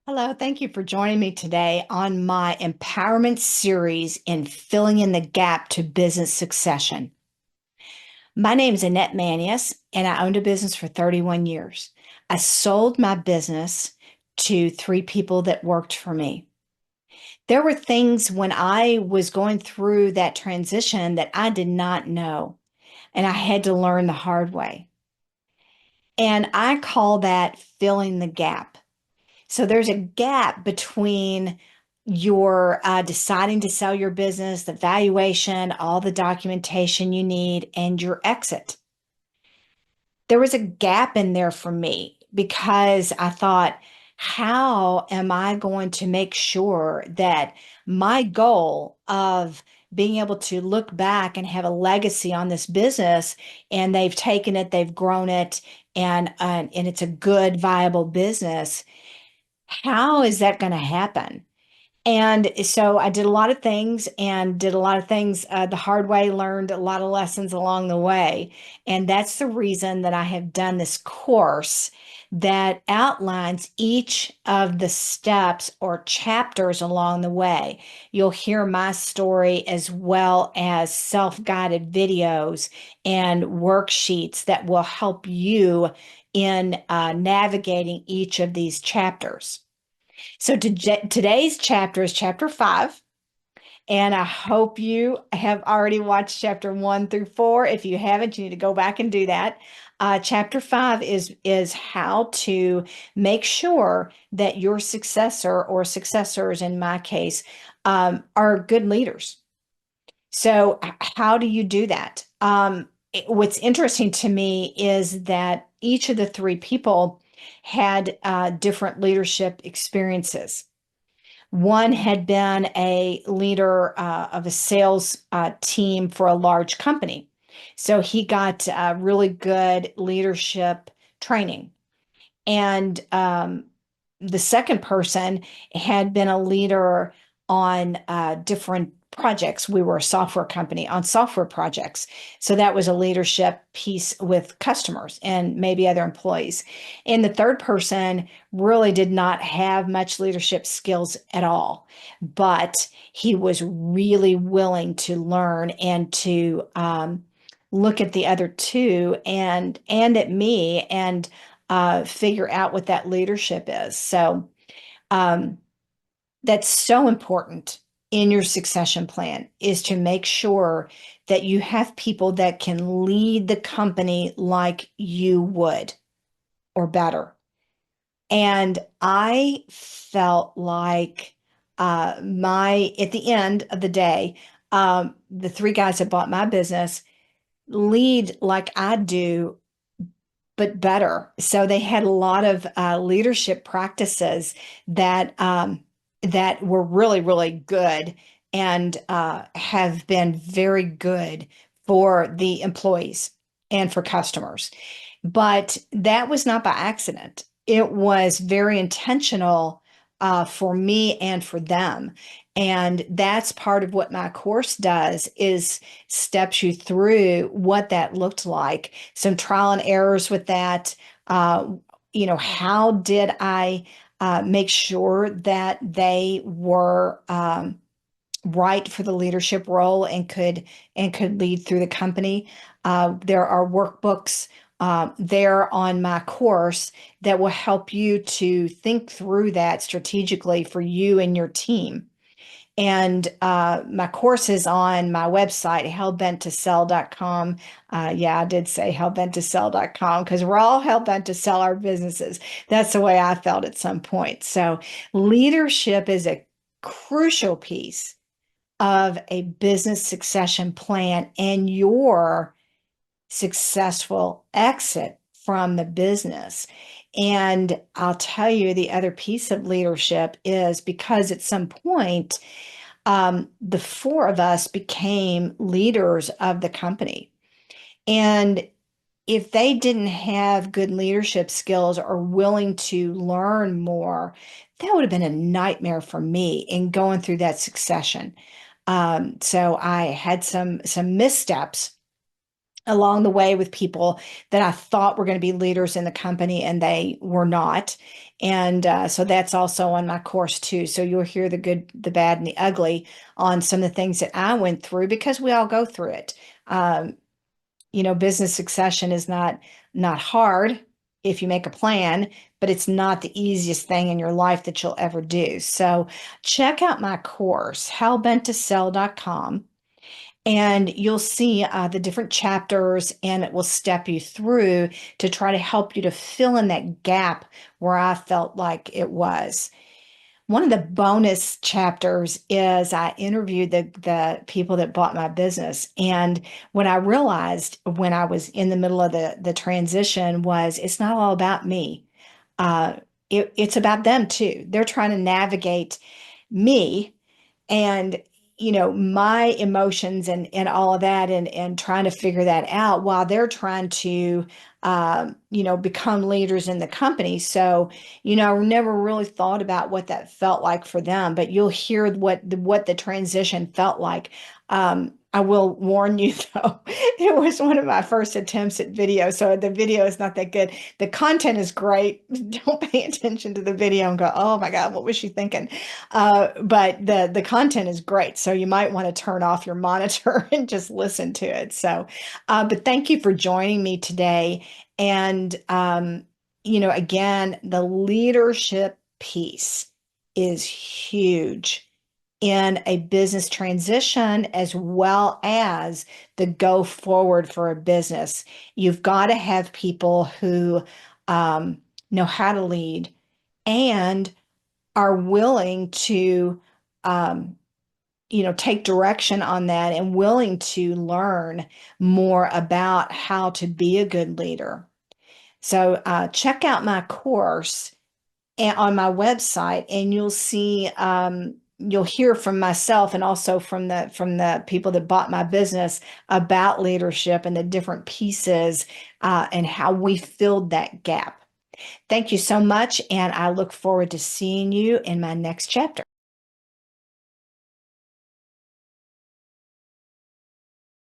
Hello, thank you for joining me today on my empowerment series in filling in the gap to business succession. My name is Annette Manius, and I owned a business for 31 years. I sold my business to three people that worked for me. There were things when I was going through that transition that I did not know, and I had to learn the hard way. And I call that filling the gap. So there's a gap between your deciding to sell your business, the valuation, all the documentation you need, and your exit. There was a gap in there for me because I thought, how am I going to make sure that my goal of being able to look back and have a legacy on this business, and they've taken it, they've grown it, and it's a good, viable business, how is that going to happen? And so I did a lot of things and did a lot of things the hard way, learned a lot of lessons along the way. And that's the reason that I have done this course that outlines each of the steps or chapters along the way. You'll hear my story as well as self-guided videos and worksheets that will help you in navigating each of these chapters. So today's chapter is chapter 5, and I hope you have already watched chapter 1 through 4. If you haven't, you need to go back and do that. Chapter 5 is how to make sure that your successor or successors, in my case, are good leaders. So how do you do that? What's interesting to me is that each of the three people had different leadership experiences. One had been a leader of a sales team for a large company. So he got really good leadership training. And the second person had been a leader on different projects. We were a software company on software projects. So that was a leadership piece with customers and maybe other employees. And the third person really did not have much leadership skills at all, but he was really willing to learn and to look at the other two and at me and figure out what that leadership is. So um, that's so important in your succession plan is to make sure that you have people that can lead the company like you would or better. And I felt like my at the end of the day, the three guys that bought my business lead like I do but better. So they had a lot of leadership practices that were really, really good and have been very good for the employees and for customers. But that was not by accident. It was very intentional for me and for them. And that's part of what my course does is steps you through what that looked like, some trial and errors with that. Uh, how did I make sure that they were right for the leadership role and could lead through the company? There are workbooks there on my course that will help you to think through that strategically for you and your team. And my course is on my website, hellbenttosell.com. Yeah, I did say hellbenttosell.com because we're all hellbent to sell our businesses. That's the way I felt at some point. So leadership is a crucial piece of a business succession plan and your successful exit from the business. And I'll tell you the other piece of leadership is because at some point, the four of us became leaders of the company. And if they didn't have good leadership skills or willing to learn more, that would have been a nightmare for me in going through that succession. So I had some missteps along the way with people that I thought were going to be leaders in the company and they were not. And so that's also on my course too. So you'll hear the good, the bad, and the ugly on some of the things that I went through because we all go through it. Um, Business succession is not hard if you make a plan, but it's not the easiest thing in your life that you'll ever do. So check out my course, hellbenttosell.com, and you'll see the different chapters, and it will step you through to try to help you to fill in that gap where I felt like it was. One of the bonus chapters is I interviewed the people that bought my business. And what I realized when I was in the middle of the transition was it's not all about me. Uh, it's about them too. They're trying to navigate me and my emotions and all of that and trying to figure that out while they're trying to become leaders in the company. So I never really thought about what that felt like for them, but you'll hear what the transition felt like. I will warn you though, it was one of my first attempts at video, so the video is not that good. The content is great. Don't pay attention to the video and go, oh my God, what was she thinking? But the content is great, so you might want to turn off your monitor and just listen to it. So, but thank you for joining me today. And again, the leadership piece is huge in a business transition as well as the go forward for a business. You've got to have people who know how to lead and are willing to um, take direction on that and willing to learn more about how to be a good leader. So check out my course on my website, and you'll hear from myself and also from the people that bought my business about leadership and the different pieces and how we filled that gap. Thank you so much, and I look forward to seeing you in my next chapter.